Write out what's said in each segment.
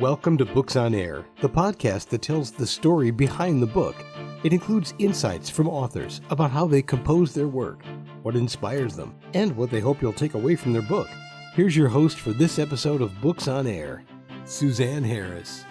Welcome to Books on Air, the podcast that tells the story behind the book. It includes insights from authors about how they compose their work, what inspires them, and what they hope you'll take away from their book. Here's your host for this episode of Books on Air, Suzanne Harris.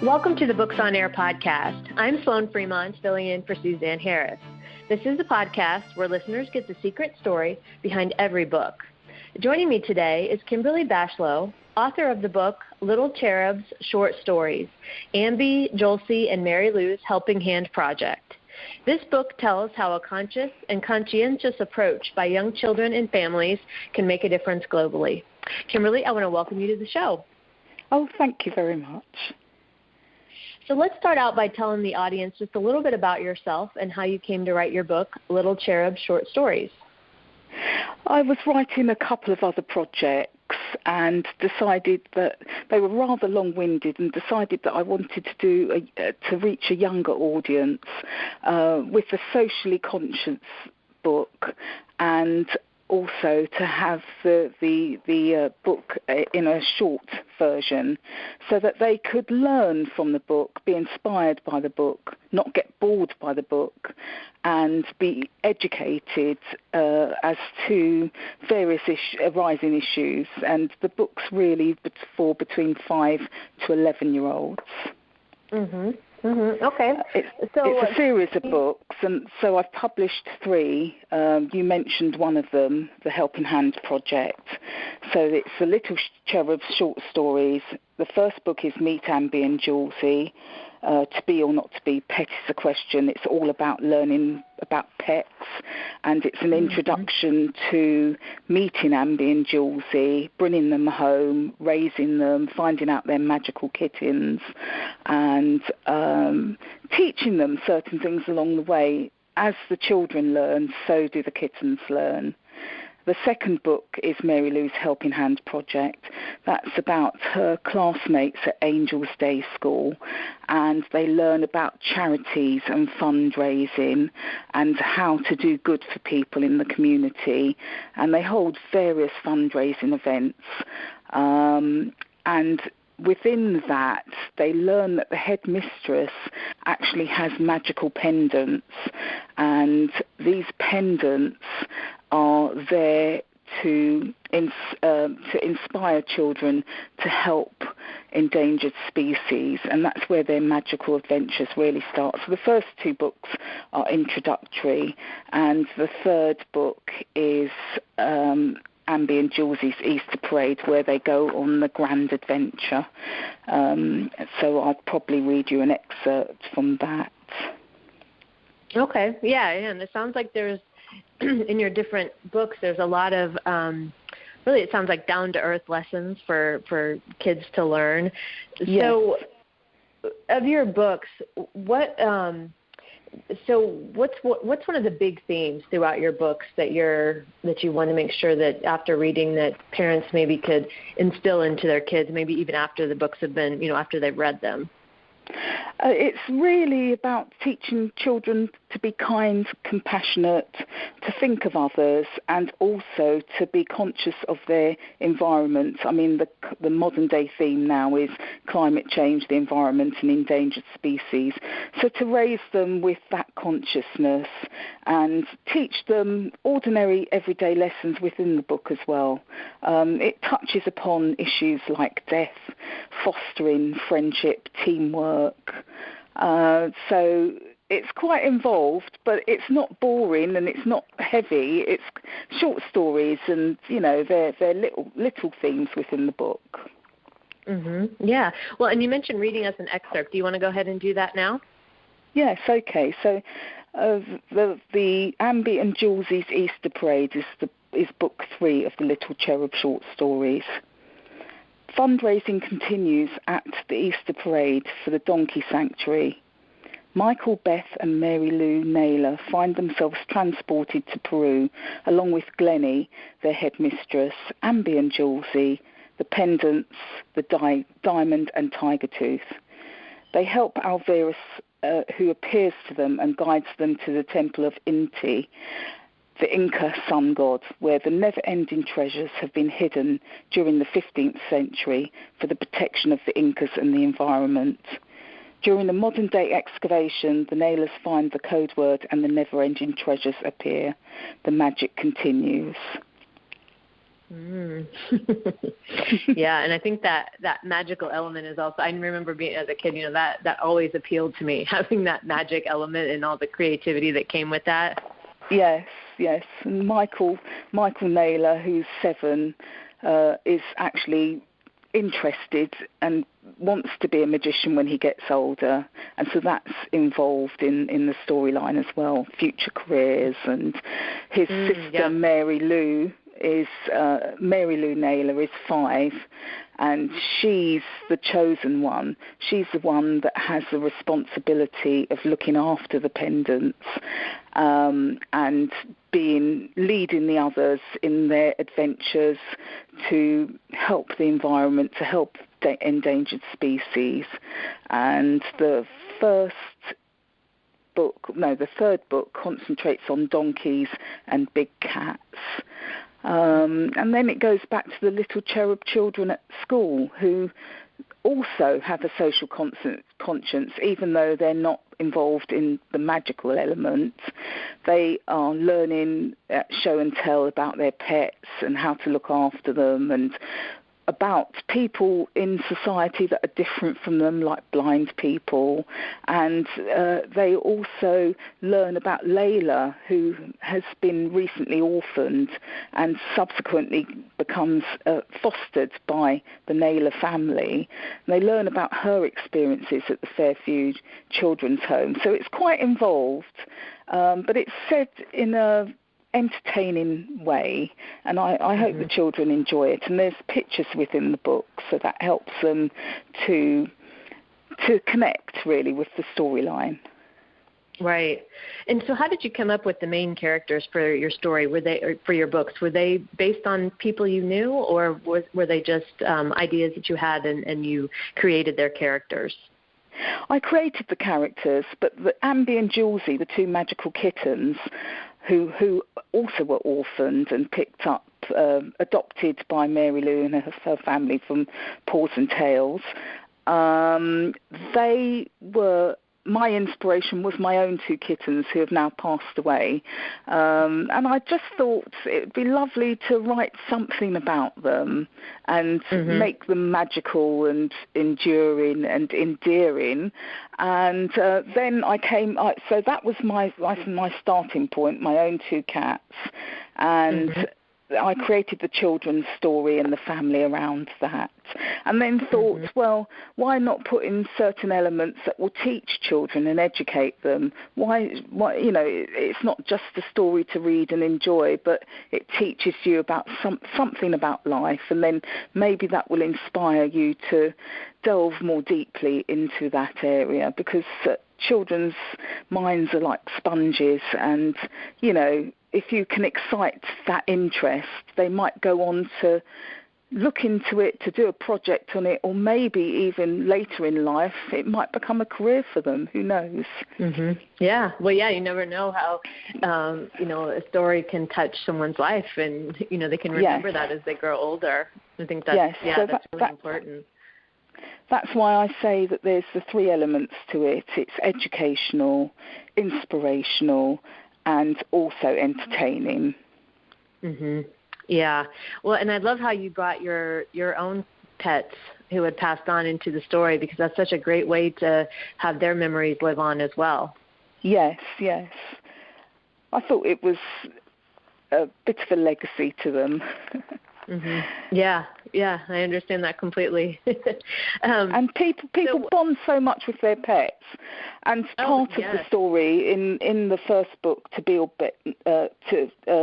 Welcome to the Books on Air podcast. I'm Sloan Fremont, filling in for Suzanne Harris. This is a podcast where listeners get the secret story behind every book. Joining me today is Kimberly Bachelot, author of the book Little Cherubs Short Stories, Ambie Joulsie and Mary Lou's Helping Hand Project. This book tells how a conscious and conscientious approach by young children and families can make a difference globally. Kimberly, I want to welcome you to the show. Oh, thank you very much. So let's start out by telling the audience just a little bit about yourself and how you came to write your book, Little Cherubs Short Stories. I was writing a couple of other projects and decided that they were rather long-winded, and decided that I wanted to reach a younger audience with a socially conscious book, and also to have the book in a short version so that they could learn from the book, be inspired by the book, not get bored by the book, and be educated as to various arising issues. And the book's really for between 5 to 11-year-olds. Mm-hmm. Mm-hmm. Okay. It's a series of books, and so I've published 3. You mentioned one of them, the Helping Hand Project. So it's the Little Cherubs Short Stories. The first book is Meet Ambie and Joulsie. To be or not to be, pet is a question. It's all about learning about pets, and it's an introduction to meeting Ambie and Joulsie, bringing them home, raising them, finding out they're magical kittens, and teaching them certain things along the way. As the children learn, so do the kittens learn. The second book is Mary Lou's Helping Hand Project. That's about her classmates at Angels Day School, and they learn about charities and fundraising and how to do good for people in the community. And they hold various fundraising events. And within that, they learn that the headmistress actually has magical pendants, and these pendants are there to inspire children to help endangered species, and that's where their magical adventures really start. So the first 2 books are introductory, and the third book is Ambie and Joulsie's Easter Parade, where they go on the grand adventure. So I'll probably read you an excerpt from that. Okay, yeah, and it sounds like there's, in your different books, there's a lot of, really it sounds like down-to-earth lessons for kids to learn. Yes. So of your books, what's one of the big themes throughout your books that you want to make sure that after reading that parents maybe could instill into their kids, maybe even after the books have been, after they've read them? It's really about teaching children to be kind, compassionate, to think of others, and also to be conscious of their environment. I mean, the modern-day theme now is climate change, the environment, and endangered species. So to raise them with that consciousness and teach them ordinary, everyday lessons within the book as well. It touches upon issues like death, fostering friendship, teamwork. So it's quite involved, but it's not boring and it's not heavy. It's short stories, and they're little themes within the book. Mm-hmm. Yeah. Well, and you mentioned reading us an excerpt. Do you want to go ahead and do that now? Yes. Okay. So the Ambie and Joulsie's Easter Parade is book 3 of the Little Cherub Short Stories. Fundraising continues at the Easter Parade for the Donkey Sanctuary. Michael, Beth and Mary Lou Naylor find themselves transported to Peru along with Glennie, their headmistress, Ambie and Joulsie, the pendants, the diamond and tiger tooth. They help Alvarez, who appears to them and guides them to the temple of Inti. the Inca sun god, where the never-ending treasures have been hidden during the 15th century for the protection of the Incas and the environment. During the modern-day excavation, the Naylors find the code word and the never-ending treasures appear. The magic continues. Yeah, and I think that magical element is also, I remember being as a kid, that always appealed to me, having that magic element and all the creativity that came with that. Yes. And Michael Naylor, who's 7, is actually interested and wants to be a magician when he gets older, and so that's involved in the storyline as well, future careers. And his sister Mary Lou Naylor is 5, and she's the chosen one. She's the one that has the responsibility of looking after the pendants and leading the others in their adventures to help the environment, to help endangered species. And the third book concentrates on donkeys and big cats. And then it goes back to the little cherub children at school who also have a social conscience, even though they're not involved in the magical element. They are learning show and tell about their pets and how to look after them, and about people in society that are different from them, like blind people. And they also learn about Laila, who has been recently orphaned and subsequently becomes fostered by the Naylor family. And they learn about her experiences at the Fairview Children's Home. So it's quite involved, but it's said in a entertaining way, and I hope the children enjoy it. And there's pictures within the book, so that helps them to connect really with the storyline. Right. And so how did you come up with the main characters for your story? For your books? Were they based on people you knew, or were they just ideas that you had and you created their characters? I created the characters, but the Ambie and Joulsie, the 2 magical kittens, who also were orphaned and picked up, adopted by Mary Lou and her family from Paws and Tails. My inspiration was my own 2 kittens who have now passed away. And I just thought it would be lovely to write something about them and make them magical and enduring and endearing. And then so that was my starting point, my own 2 cats. And I created the children's story and the family around that, and then thought, well, why not put in certain elements that will teach children and educate them? Why, it's not just a story to read and enjoy, but it teaches you about something about life, and then maybe that will inspire you to delve more deeply into that area, because children's minds are like sponges, and, if you can excite that interest, they might go on to look into it, to do a project on it, or maybe even later in life it might become a career for them. Who knows? Yeah. Well, you never know how, a story can touch someone's life, and, they can remember that as they grow older. I think that's, that's really important. That's why I say that there's the 3 elements to it. It's educational, inspirational, and also entertaining. Yeah. Well, and I love how you brought your own pets who had passed on into the story, because that's such a great way to have their memories live on as well. Yes. I thought it was a bit of a legacy to them. Yeah, I understand that completely. And people bond so much with their pets, and part of the story in the first book, to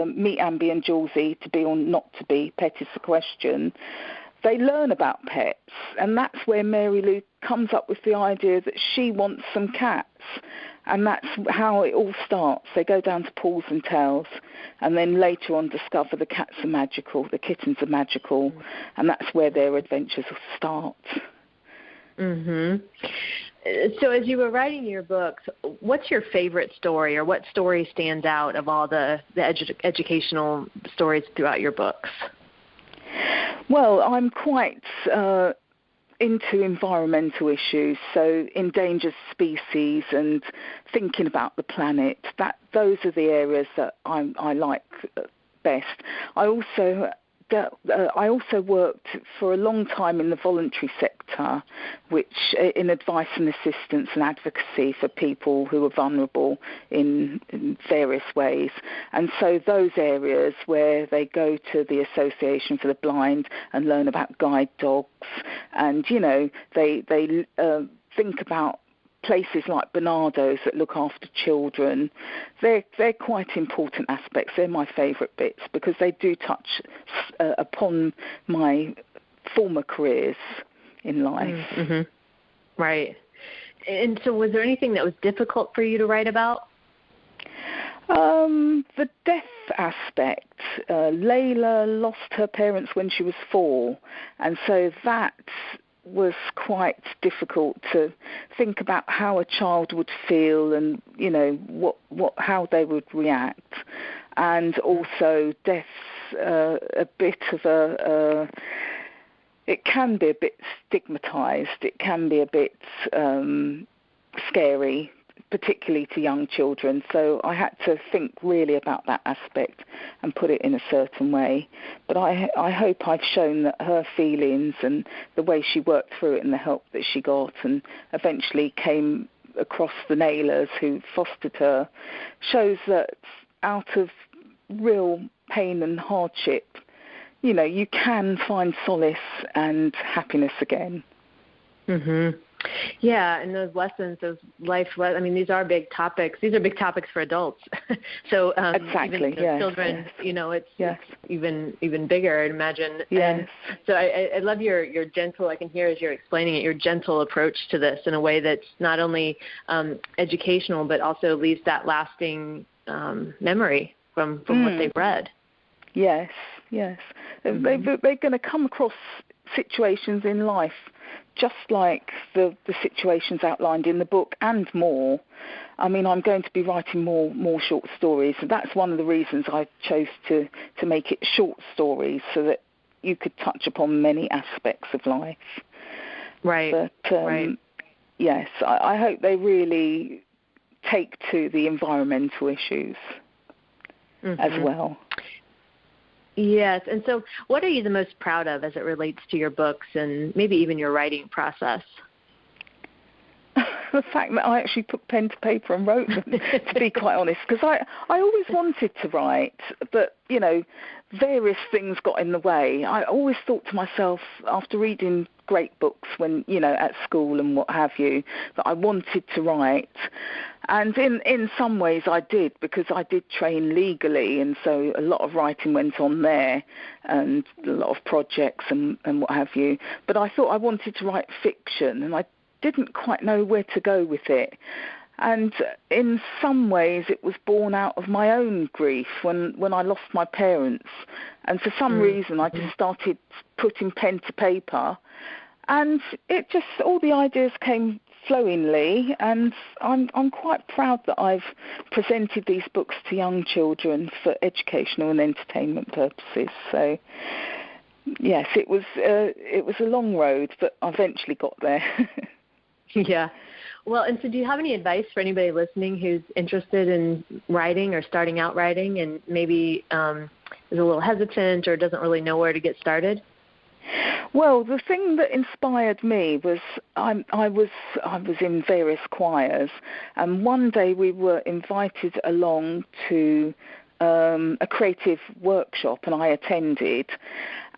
meet Ambie and Joulsie, to be or not to be, pet is the question. They learn about pets, and that's where Mary Lou comes up with the idea that she wants some cats. And that's how it all starts. They go down to Paws and Tails, and then later on discover the cats are magical, the kittens are magical, and that's where their adventures will start. So as you were writing your books, what's your favorite story, or what story stands out of all the educational stories throughout your books? Well, I'm quite into environmental issues, so endangered species and thinking about the planet. Those are the areas that I like best. I also worked for a long time in the voluntary sector, which in advice and assistance and advocacy for people who are vulnerable in various ways. And so those areas where they go to the Association for the Blind and learn about guide dogs, and, they think about places like Bernardo's that look after children, they're quite important aspects. They're my favourite bits because they do touch upon my former careers in life. Mm-hmm. Right. And so was there anything that was difficult for you to write about? The death aspect. Laila lost her parents when she was 4, and so that was quite difficult to think about how a child would feel and, how they would react. And also death's a bit of it can be a bit stigmatized. It can be a bit scary, particularly to young children. So I had to think really about that aspect and put it in a certain way. But I hope I've shown that her feelings and the way she worked through it and the help that she got and eventually came across the Naylors who fostered her shows that out of real pain and hardship, you can find solace and happiness again. Mm-hmm. Yeah, and those lessons, those life lessons, these are big topics. These are big topics for adults. So exactly, even children, yes. It's even bigger, I'd imagine. Yes. And so I love your gentle, I can hear as you're explaining it, your gentle approach to this in a way that's not only educational, but also leaves that lasting memory from what they've read. Yes. Mm-hmm. They're going to come across situations in life just like the situations outlined in the book and more. I'm going to be writing more short stories, and that's one of the reasons I chose to make it short stories so that you could touch upon many aspects of life. Right. But right. Yes, I hope they really take to the environmental issues as well. Yes, and so what are you the most proud of as it relates to your books and maybe even your writing process? The fact that I actually put pen to paper and wrote them, to be quite honest, because I always wanted to write, but, various things got in the way. I always thought to myself, after reading great books when, at school and what have you, that I wanted to write. And in some ways I did, because I did train legally, and so a lot of writing went on there and a lot of projects and what have you. But I thought I wanted to write fiction, and I didn't quite know where to go with it. And in some ways it was born out of my own grief when I lost my parents. And for some reason I just started putting pen to paper, and it just, all the ideas came flowingly, and I'm quite proud that I've presented these books to young children for educational and entertainment purposes. So yes, it was a long road, but I eventually got there. Yeah. Well, and so do you have any advice for anybody listening who's interested in writing or starting out writing and maybe is a little hesitant or doesn't really know where to get started? Well, the thing that inspired me was I was in various choirs, and one day we were invited along to a creative workshop, and I attended.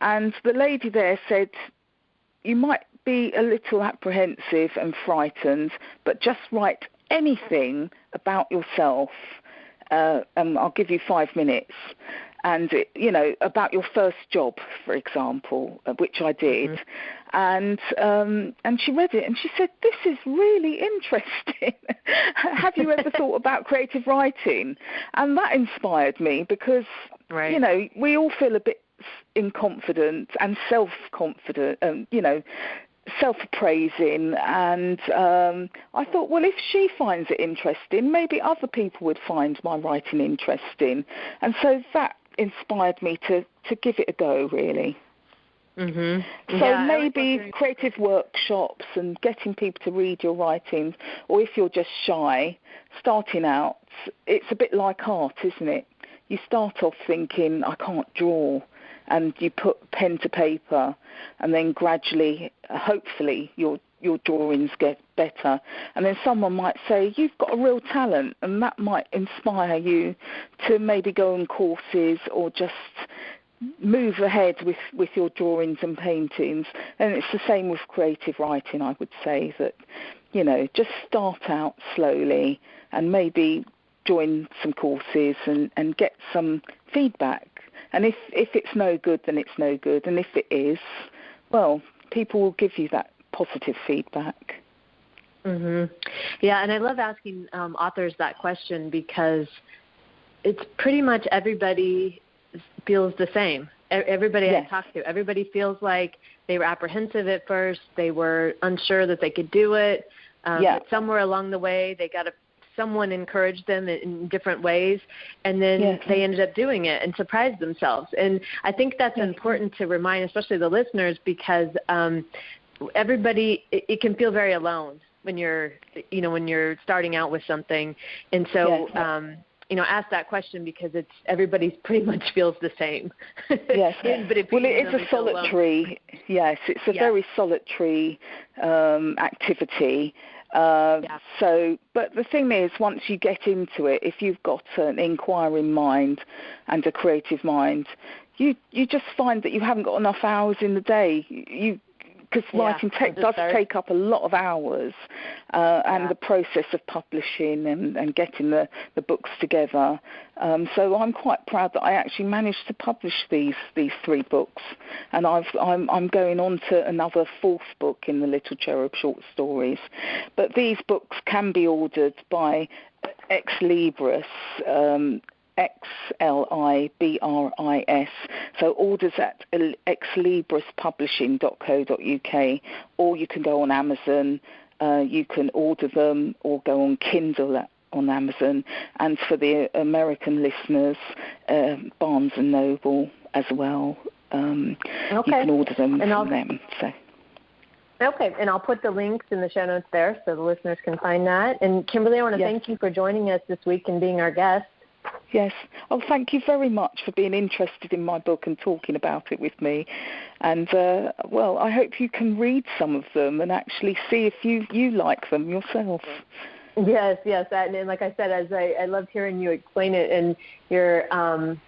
And the lady there said, "You might be a little apprehensive and frightened, but just write anything about yourself, and I'll give you 5 minutes. And, about your first job, for example, which I did." Mm-hmm. And she read it and she said, "This is really interesting. Have you ever thought about creative writing?" And that inspired me because, we all feel a bit inconfident and self-confident, self-appraising, and I thought, well, if she finds it interesting, maybe other people would find my writing interesting, and so that inspired me to give it a go, really. Mm-hmm. So maybe creative workshops and getting people to read your writing, or if you're just shy, starting out, it's a bit like art, isn't it? You start off thinking, I can't draw, and you put pen to paper, and then gradually, hopefully, your drawings get better. And then someone might say, you've got a real talent, and that might inspire you to maybe go on courses or just move ahead with your drawings and paintings. And it's the same with creative writing, I would say, that, just start out slowly and maybe join some courses and get some feedback. And if it's no good, then it's no good. And if it is, well, people will give you that positive feedback. Mm-hmm. Yeah, and I love asking authors that question because it's pretty much everybody feels the same. Everybody I talk to, everybody feels like they were apprehensive at first. They were unsure that they could do it. But somewhere along the way, someone encouraged them in different ways, and then they ended up doing it and surprised themselves. And I think that's important to remind, especially the listeners, because everybody, it can feel very alone when you're starting out with something. And so, ask that question because everybody pretty much feels the same. Yes. But it is a solitary, it's a very solitary activity. So, but the thing is, once you get into it, if you've got an inquiring mind and a creative mind, you just find that you haven't got enough hours in the day. Because writing does take up a lot of hours, and the process of publishing and getting the books together. So I'm quite proud that I actually managed to publish these 3 books, and I'm going on to another 4th book in the Little Cherub short stories. But these books can be ordered by Ex Libris. XLIBRIS, so orders at exlibrispublishing.co.uk, or you can go on Amazon, you can order them, or go on Kindle on Amazon, and for the American listeners, Barnes & Noble as well. You can order them from them. So. Okay, and I'll put the links in the show notes there so the listeners can find that. And Kimberly, I want to thank you for joining us this week and being our guest. Yes. Oh, thank you very much for being interested in my book and talking about it with me. And, I hope you can read some of them and actually see if you like them yourself. Yes. And like I said, I loved hearing you explain it. And your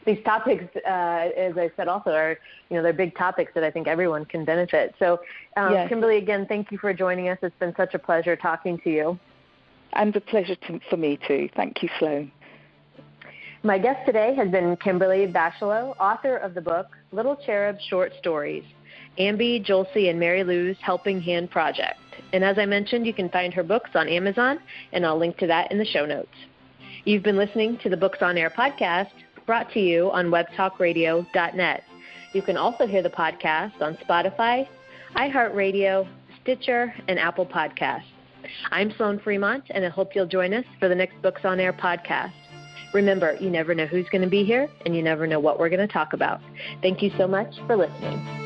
these topics, as I said also, are, they're big topics that I think everyone can benefit. So, Kimberly, again, thank you for joining us. It's been such a pleasure talking to you. And a pleasure for me, too. Thank you, Sloan. My guest today has been Kimberly Bachelot, author of the book Little Cherub Short Stories, Ambie Joulsie and Mary Lou's Helping Hand Project. And as I mentioned, you can find her books on Amazon, and I'll link to that in the show notes. You've been listening to the Books on Air podcast, brought to you on webtalkradio.net. You can also hear the podcast on Spotify, iHeartRadio, Stitcher, and Apple Podcasts. I'm Sloan Fremont, and I hope you'll join us for the next Books on Air podcast. Remember, you never know who's going to be here, and you never know what we're going to talk about. Thank you so much for listening.